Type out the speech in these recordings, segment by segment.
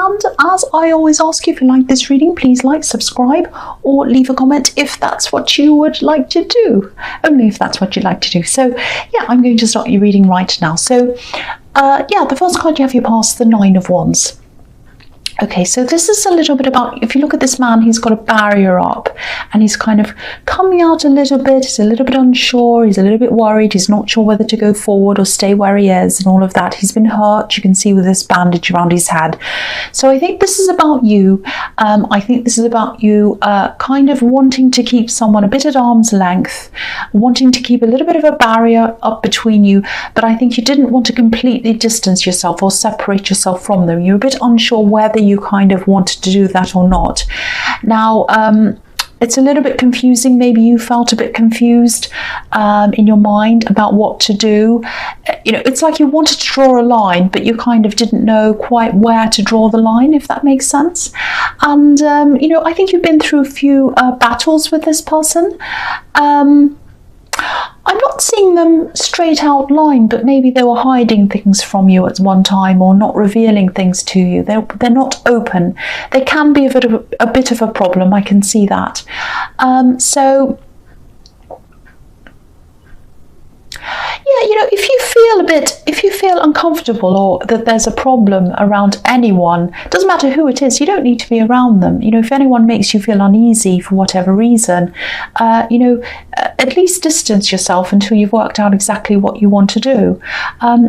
And as I always ask you, if you like this reading, please like, subscribe, or leave a comment if that's what you would like to do. Only if that's what you'd like to do. So yeah, I'm going to start your reading right now. So yeah, the first card you have, you pass the Nine of Wands. Okay, so this is a little bit about, if you look at this man, he's got a barrier up and he's kind of coming out a little bit. He's a little bit unsure. He's a little bit worried. He's not sure whether to go forward or stay where he is and all of that. He's been hurt. You can see with this bandage around his head. So I think this is about you. I think this is about you kind of wanting to keep someone a bit at arm's length, wanting to keep a little bit of a barrier up between you. But I think you didn't want to completely distance yourself or separate yourself from them. You're a bit unsure whether you kind of wanted to do that or not. Now, it's a little bit confusing. Maybe you felt a bit confused in your mind about what to do. You know, it's like you wanted to draw a line, but you kind of didn't know quite where to draw the line, if that makes sense. And, you know, I think you've been through a few battles with this person. I'm not seeing them straight out line, but maybe they were hiding things from you at one time or not revealing things to you. They're not open. They can be a bit of a problem. I can see that. So yeah, you know, if you feel uncomfortable or that there's a problem around anyone, doesn't matter who it is, you don't need to be around them. You know, if anyone makes you feel uneasy for whatever reason, you know, at least distance yourself until you've worked out exactly what you want to do.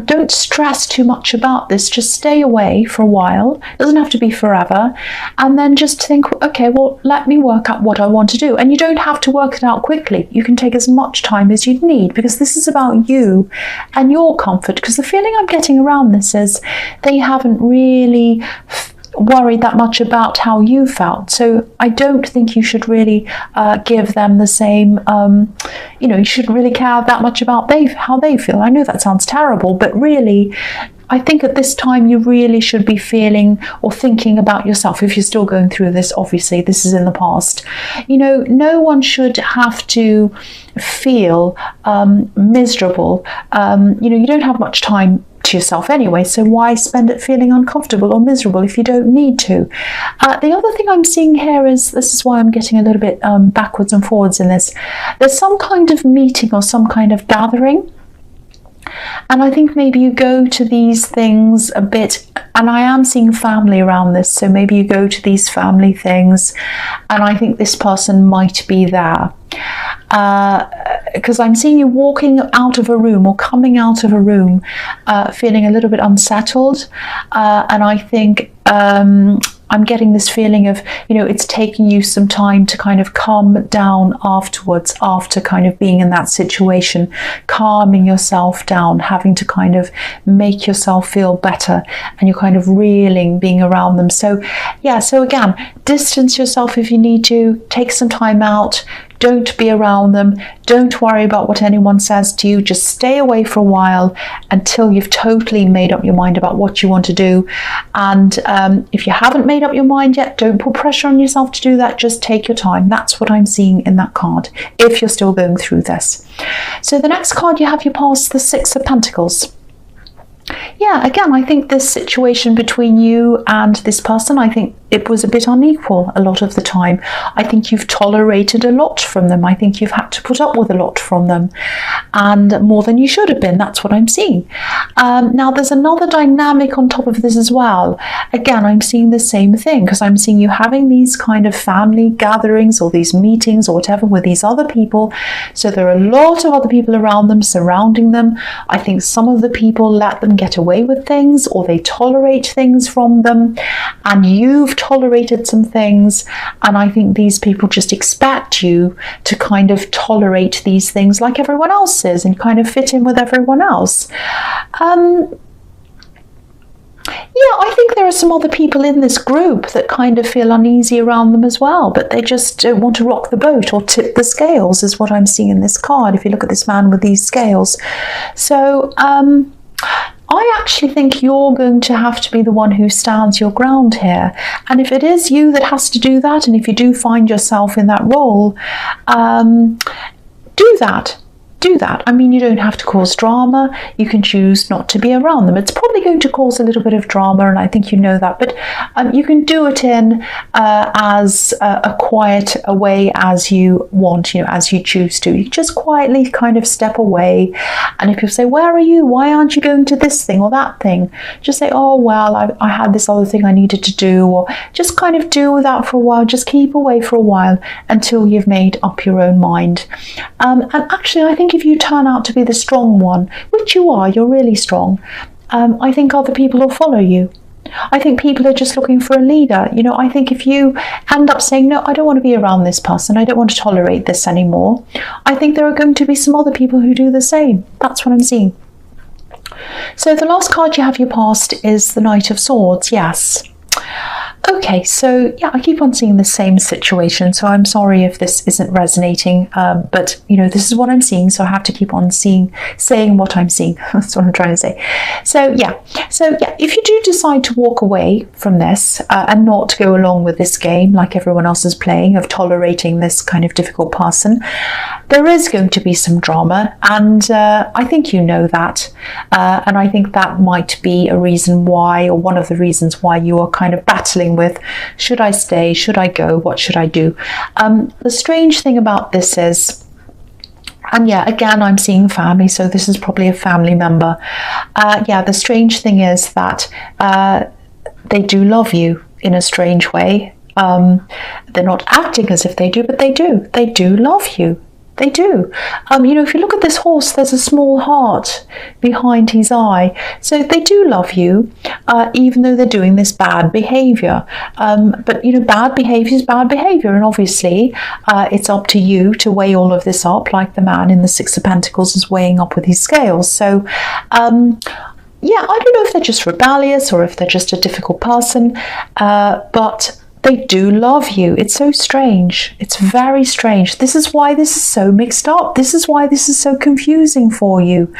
Don't stress too much about this. Just stay away for a while. It doesn't have to be forever. And then just think, okay, well, let me work out what I want to do. And you don't have to work it out quickly. You can take as much time as you need, because this is about you and your comfort. Because the feeling I'm getting around this is they haven't really worried that much about how you felt. So I don't think you should really give them the same, you know, you shouldn't really care that much about how they feel. I know that sounds terrible, but really, I think at this time you really should be feeling or thinking about yourself. If you're still going through this, obviously this is in the past. You know, no one should have to feel miserable. You know, you don't have much time to yourself anyway, so why spend it feeling uncomfortable or miserable if you don't need to? The other thing I'm seeing here is, this is why I'm getting a little bit backwards and forwards in this. There's some kind of meeting or some kind of gathering. And I think maybe you go to these things a bit, and I am seeing family around this, so maybe you go to these family things, and I think this person might be there. Because I'm seeing you walking out of a room or coming out of a room feeling a little bit unsettled, and I think I'm getting this feeling of, you know, it's taking you some time to kind of calm down afterwards, after kind of being in that situation, calming yourself down, having to kind of make yourself feel better, and you're kind of reeling being around them. So yeah, so again, distance yourself if you need to, take some time out. Don't be around them. Don't worry about what anyone says to you. Just stay away for a while until you've totally made up your mind about what you want to do. And if you haven't made up your mind yet, don't put pressure on yourself to do that. Just take your time. That's what I'm seeing in that card, if you're still going through this. So the next card you have, you pass the Six of Pentacles. Yeah, again, I think this situation between you and this person, I think it was a bit unequal a lot of the time. I think you've tolerated a lot from them. I think you've had to put up with a lot from them, and more than you should have been. That's what I'm seeing. Now, there's another dynamic on top of this as well. Again, I'm seeing the same thing, because I'm seeing you having these kind of family gatherings or these meetings or whatever with these other people. So there are a lot of other people around them, surrounding them. I think some of the people let them get away with things, or they tolerate things from them, and you've tolerated some things, and I think these people just expect you to kind of tolerate these things like everyone else is and kind of fit in with everyone else. Yeah, I think there are some other people in this group that kind of feel uneasy around them as well, but they just don't want to rock the boat or tip the scales, is what I'm seeing in this card, if you look at this man with these scales. So I actually think you're going to have to be the one who stands your ground here. And if it is you that has to do that, and if you do find yourself in that role, do that. do that. I mean, you don't have to cause drama. You can choose not to be around them. It's probably going to cause a little bit of drama, and I think you know that, but you can do it in as a quiet way as you want, as you choose to. You just quietly kind of step away, and if people say, where are you? Why aren't you going to this thing or that thing? Just say, oh, well, I had this other thing I needed to do, or just kind of deal with that for a while. Just keep away for a while until you've made up your own mind. And actually, I think if you turn out to be the strong one, which you are, you're really strong, I think other people will follow you. I think people are just looking for a leader. I think if you end up saying, no, I don't want to be around this person, I don't want to tolerate this anymore, I think there are going to be some other people who do the same. That's what I'm seeing. So the last card you have your past is the Knight of Swords. Yes. Okay, so yeah, I keep on seeing the same situation, so I'm sorry if this isn't resonating, but this is what I'm seeing, so I have to keep on saying what I'm seeing. That's what I'm trying to say. So yeah, if you do decide to walk away from this and not go along with this game like everyone else is playing of tolerating this kind of difficult person, there is going to be some drama, and I think you know that, and I think that might be a reason why, or one of the reasons why, you are kind of battling with, should I stay, should I go, what should I do? The strange thing about this is, and yeah, again, I'm seeing family, so this is probably a family member. The strange thing is that they do love you in a strange way. They're not acting as if they do, but they do love you. They do. If you look at this horse, there's a small heart behind his eye. So they do love you, even though they're doing this bad behavior. But, bad behavior is bad behavior. And obviously, it's up to you to weigh all of this up, like the man in the Six of Pentacles is weighing up with his scales. So, I don't know if they're just rebellious or if they're just a difficult person, but they do love you. It's so strange. It's very strange. This is why this is so mixed up. This is why this is so confusing for you.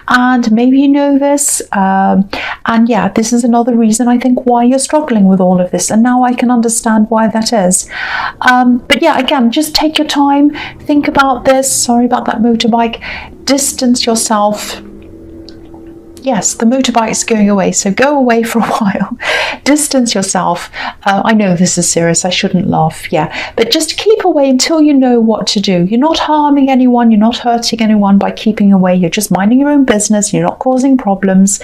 And maybe you know this. And yeah, this is another reason I think why you're struggling with all of this. And now I can understand why that is. But yeah, again, just take your time. Think about this. Sorry about that motorbike. Distance yourself. Yes, the motorbike is going away, so go away for a while. Distance yourself. I know this is serious, I shouldn't laugh, yeah. But just keep away until you know what to do. You're not harming anyone, you're not hurting anyone by keeping away. You're just minding your own business, you're not causing problems.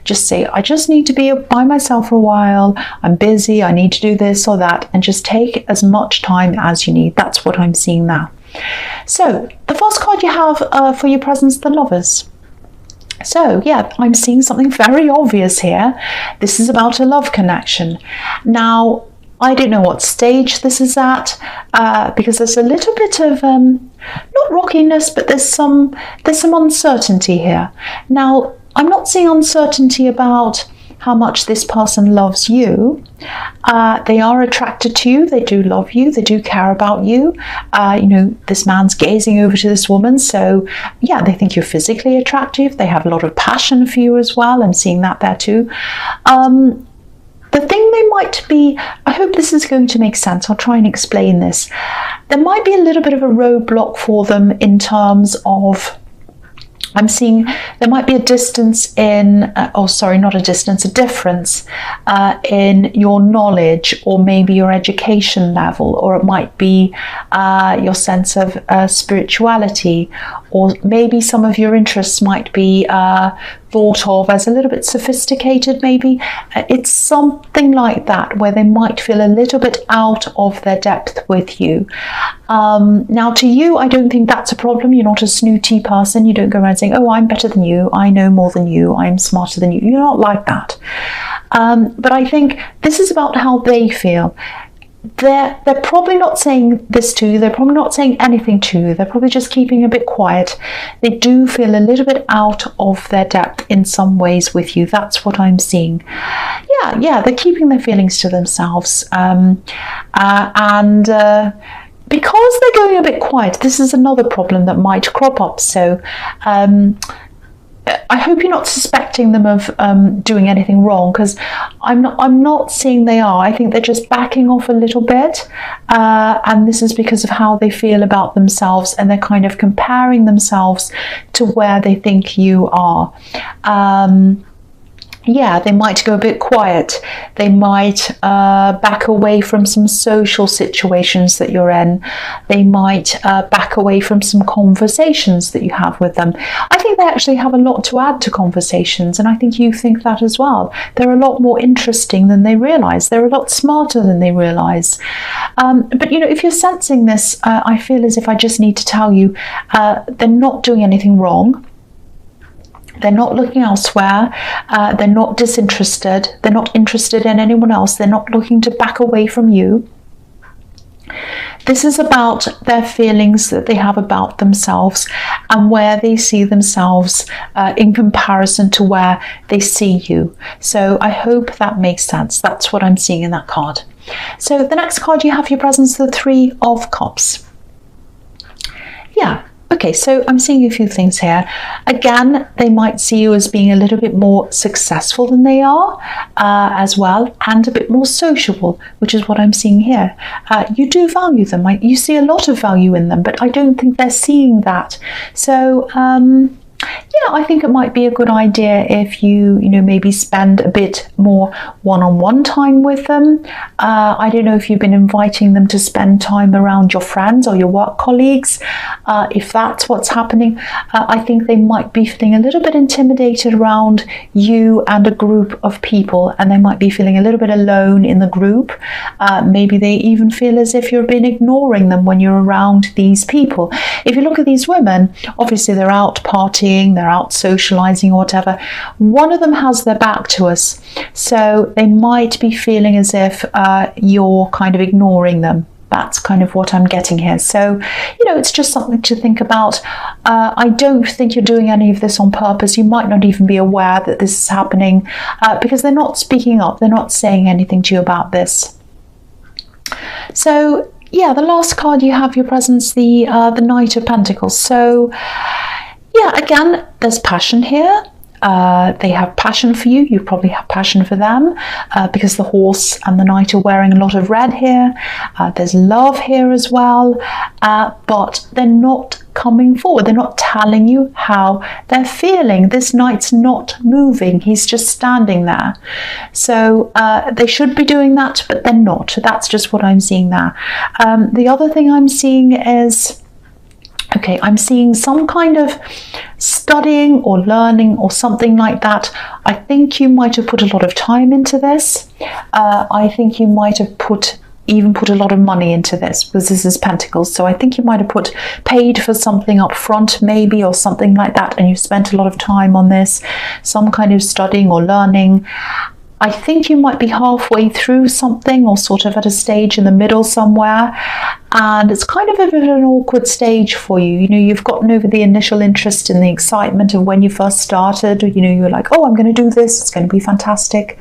Just say, I just need to be by myself for a while. I'm busy, I need to do this or that. And just take as much time as you need. That's what I'm seeing now. So, the first card you have for your presence, the Lovers. So yeah, I'm seeing something very obvious here. This is about a love connection. Now, I don't know what stage this is at, because there's a little bit of not rockiness, but there's some uncertainty here. Now, I'm not seeing uncertainty about how much this person loves you. They are attracted to you, they do love you, they do care about you. This man's gazing over to this woman, so yeah, they think you're physically attractive, they have a lot of passion for you as well. I'm seeing that there too. The thing they might be, I hope this is going to make sense, I'll try and explain this. There might be a little bit of a roadblock for them in terms of, I'm seeing there might be a distance in, a difference in your knowledge, or maybe your education level, or it might be your sense of spirituality, or maybe some of your interests might be thought of as a little bit sophisticated, maybe. It's something like that, where they might feel a little bit out of their depth with you. Now, to you, I don't think that's a problem. You're not a snooty person. You don't go around saying, oh, I'm better than you, I know more than you, I'm smarter than you. You're not like that. But I think this is about how they feel. They're probably not saying this to you, they're probably not saying anything to you, they're probably just keeping a bit quiet. They do feel a little bit out of their depth in some ways with you. That's what I'm seeing. Yeah, they're keeping their feelings to themselves. Because they're going a bit quiet, this is another problem that might crop up. So I hope you're not suspecting them of doing anything wrong, because I'm not seeing they are. I think they're just backing off a little bit, and this is because of how they feel about themselves, and they're kind of comparing themselves to where they think you are. Yeah, they might go a bit quiet. They might back away from some social situations that you're in. They might back away from some conversations that you have with them. I think they actually have a lot to add to conversations, and I think you think that as well. They're a lot more interesting than they realize. They're a lot smarter than they realize. But, you know, if you're sensing this, I feel as if I just need to tell you they're not doing anything wrong. They're not looking elsewhere. They're not disinterested. They're not interested in anyone else. They're not looking to back away from you. This is about their feelings that they have about themselves and where they see themselves in comparison to where they see you. So I hope that makes sense. That's what I'm seeing in that card. So the next card you have for your presence, the Three of Cups. Yeah. Okay, so I'm seeing a few things here. Again, they might see you as being a little bit more successful than they are as well, and a bit more sociable, which is what I'm seeing here. You do value them. You see a lot of value in them, but I don't think they're seeing that. So, yeah, I think it might be a good idea if you maybe spend a bit more one-on-one time with them. I don't know if you've been inviting them to spend time around your friends or your work colleagues. If that's what's happening, I think they might be feeling a little bit intimidated around you and a group of people, and they might be feeling a little bit alone in the group. Maybe they even feel as if you've been ignoring them when you're around these people. If you look at these women, obviously they're out partying, they're out socializing or whatever. One of them has their back to us, so they might be feeling as if you're kind of ignoring them. That's kind of what I'm getting here. So, it's just something to think about. I don't think you're doing any of this on purpose. You might not even be aware that this is happening because they're not speaking up. They're not saying anything to you about this. So, yeah, the last card you have your presence, the Knight of Pentacles. So, yeah, again, there's passion here. They have passion for you. You probably have passion for them because the horse and the knight are wearing a lot of red here. There's love here as well, but they're not coming forward. They're not telling you how they're feeling. This knight's not moving. He's just standing there. So they should be doing that, but they're not. That's just what I'm seeing there. The other thing I'm seeing is, okay, I'm seeing some kind of studying or learning or something like that. I think you might have put a lot of time into this. I think you might have even put a lot of money into this, because this is Pentacles. So I think you might have paid for something up front maybe, or something like that, and you spent a lot of time on this, some kind of studying or learning. I think you might be halfway through something, or sort of at a stage in the middle somewhere, and it's kind of a bit of an awkward stage for you. You've gotten over the initial interest and the excitement of when you first started. You're like, oh, I'm going to do this, it's going to be fantastic.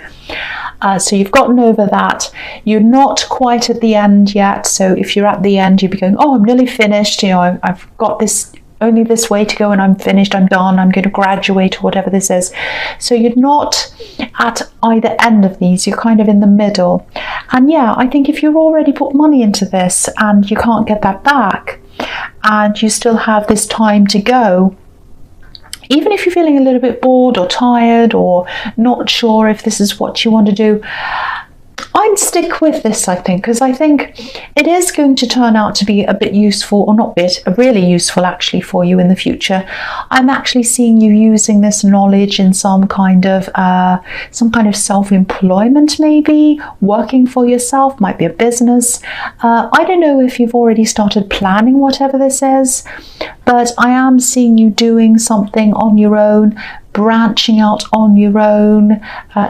So you've gotten over that. You're not quite at the end yet. So if you're at the end, you'd be going, oh, I'm nearly finished. I've got this, only this way to go, and I'm finished, I'm done, I'm going to graduate, or whatever this is. So you're not at either end of these, you're kind of in the middle. And yeah, I think if you've already put money into this and you can't get that back, and you still have this time to go, even if you're feeling a little bit bored or tired or not sure if this is what you want to do, I'd stick with this, I think, because I think it is going to turn out to be a bit useful, or not bit, really useful actually for you in the future. I'm actually seeing you using this knowledge in some kind of self-employment, maybe working for yourself, might be a business. I don't know if you've already started planning whatever this is, but I am seeing you doing something on your own, branching out on your own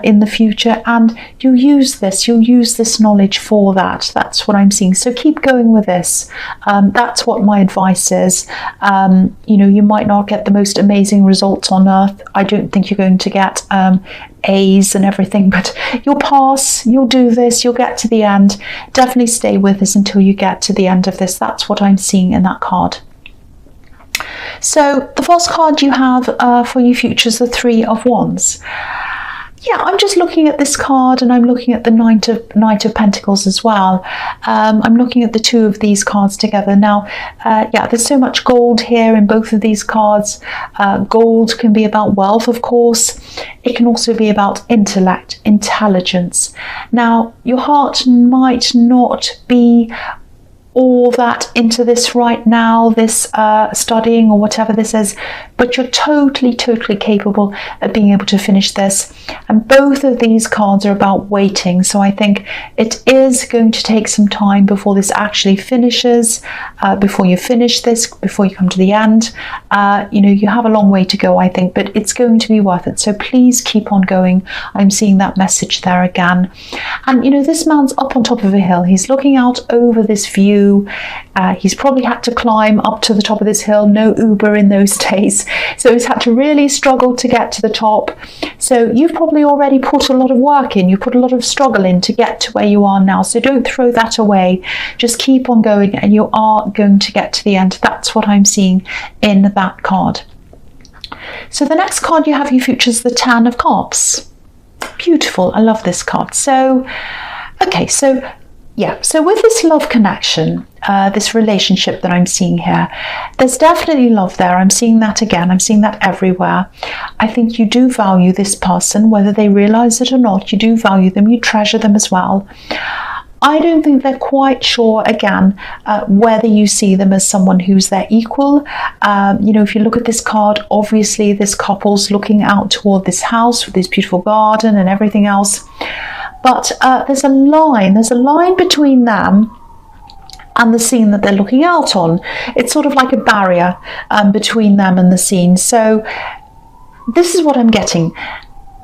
in the future, and you'll use this knowledge for that. That's what I'm seeing. So keep going with this. That's what my advice is. You might not get the most amazing results on earth. I don't think you're going to get A's and everything, but you'll pass, you'll do this, you'll get to the end. Definitely stay with us until you get to the end of this. That's what I'm seeing in that card. So the first card you have for your future is the Three of Wands. Yeah, I'm just looking at this card, and I'm looking at the Knight of Pentacles as well. I'm looking at the two of these cards together. Now, yeah, there's so much gold here in both of these cards. Gold can be about wealth, of course. It can also be about intellect, intelligence. Now, your heart might not be all that into this right now, this studying or whatever this is, but you're totally capable of being able to finish this. And both of these cards are about waiting, so I think it is going to take some time before this actually finishes, before you finish this, before you come to the end. You know, you have a long way to go, I think, but it's going to be worth it, so please keep on going. I'm seeing that message there again. And you know, this man's up on top of a hill. He's looking out over this view. He's probably had to climb up to the top of this hill. No Uber in those days, so he's had to really struggle to get to the top. So you've probably already put a lot of work in, you put a lot of struggle in to get to where you are now, so don't throw that away. Just keep on going, and you are going to get to the end. That's what I'm seeing in that card. So the next card you have, your future, is the Ten of Cups. Beautiful. I love this card. So okay, so yeah, so with this love connection, this relationship that I'm seeing here, there's definitely love there. I'm seeing that again. I'm seeing that everywhere. I think you do value this person, whether they realize it or not. You do value them. You treasure them as well. I don't think they're quite sure, again, whether you see them as someone who's their equal. You know, if you look at this card, obviously this couple's looking out toward this house with this beautiful garden and everything else. But there's a line between them and the scene that they're looking out on. It's sort of like a barrier between them and the scene. So this is what I'm getting.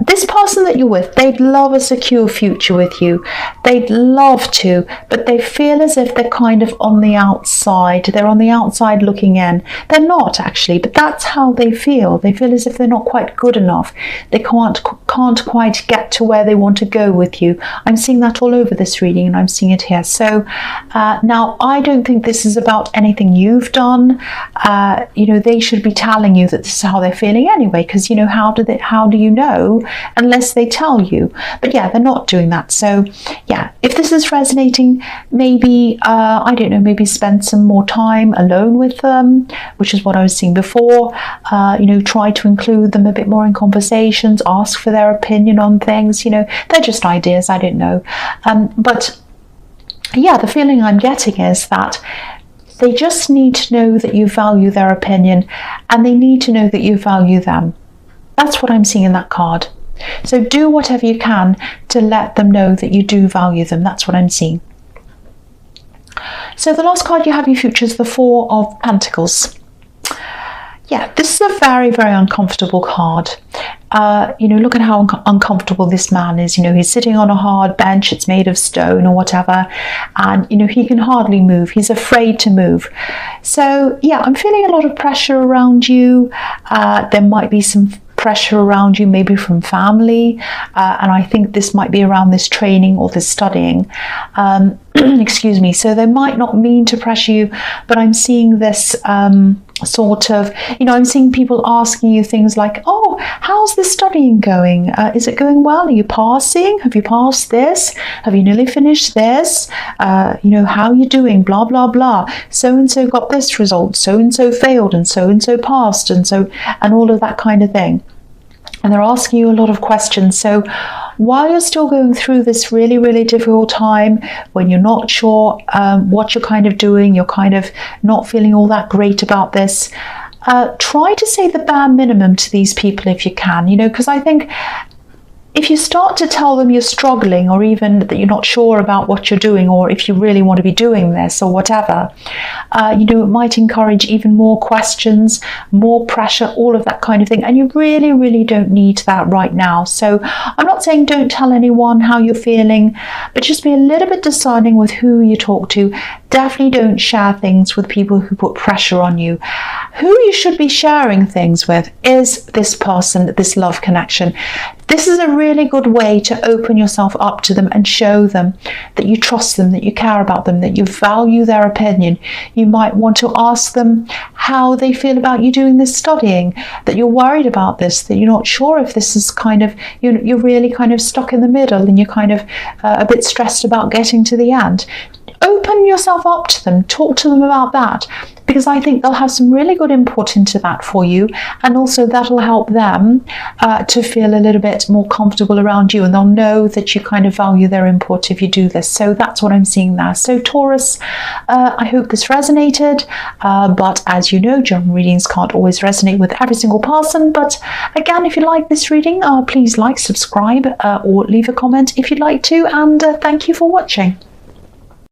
This person that you're with, they'd love a secure future with you. They'd love to, but they feel as if they're kind of on the outside. They're on the outside looking in. They're not actually, but that's how they feel. They feel as if they're not quite good enough. They can't quite get to where they want to go with you. I'm seeing that all over this reading, and I'm seeing it here. So now I don't think this is about anything you've done. You know, they should be telling you that this is how they're feeling anyway, because you know, how do you know unless they tell you? But yeah, they're not doing that. So yeah, if this is resonating, maybe I don't know, maybe spend some more time alone with them, which is what I was seeing before. You know, try to include them a bit more in conversations, ask for their opinion on things. You know, they're just ideas, I don't know. But yeah, the feeling I'm getting is that they just need to know that you value their opinion, and they need to know that you value them. That's what I'm seeing in that card. So do whatever you can to let them know that you do value them. That's what I'm seeing. So the last card you have in your future is the Four of Pentacles. Yeah, this is a very uncomfortable card. You know, look at how uncomfortable this man is. You know, he's sitting on a hard bench, it's made of stone or whatever, and you know, he can hardly move. He's afraid to move. So yeah, I'm feeling a lot of pressure around you. There might be some pressure around you, maybe from family, and I think this might be around this training or this studying. Excuse me. So they might not mean to pressure you, but I'm seeing this sort of, you know, I'm seeing people asking you things like, oh, how's the studying going? Is it going well? Are you passing? Have you passed this? Have you nearly finished this? You know, how are you doing? Blah, blah, blah. So-and-so got this result. So-and-so failed, and so-and-so passed, and all of that kind of thing. And they're asking you a lot of questions. So while you're still going through this really difficult time, when you're not sure what you're kind of doing, you're kind of not feeling all that great about this, try to say the bare minimum to these people if you can, you know, because I think if you start to tell them you're struggling, or even that you're not sure about what you're doing, or if you really want to be doing this or whatever, you know, it might encourage even more questions, more pressure, all of that kind of thing. And you really don't need that right now. So I'm not saying don't tell anyone how you're feeling, but just be a little bit discerning with who you talk to. Definitely don't share things with people who put pressure on you. who you should be sharing things with is this person, this love connection. This is a really good way to open yourself up to them and show them that you trust them, that you care about them, that you value their opinion. You might want to ask them how they feel about you doing this studying, that you're worried about this, that you're not sure if this is kind of, you're really kind of stuck in the middle and you're kind of a bit stressed about getting to the end. Open yourself up to them, talk to them about that, because I think they'll have some really good input into that for you, and also that'll help them to feel a little bit more comfortable around you, and they'll know that you kind of value their input if you do this. So that's what I'm seeing there. So Taurus, I hope this resonated, but as you know, general readings can't always resonate with every single person. But again, if you like this reading, please like, subscribe, or leave a comment if you'd like to, and thank you for watching.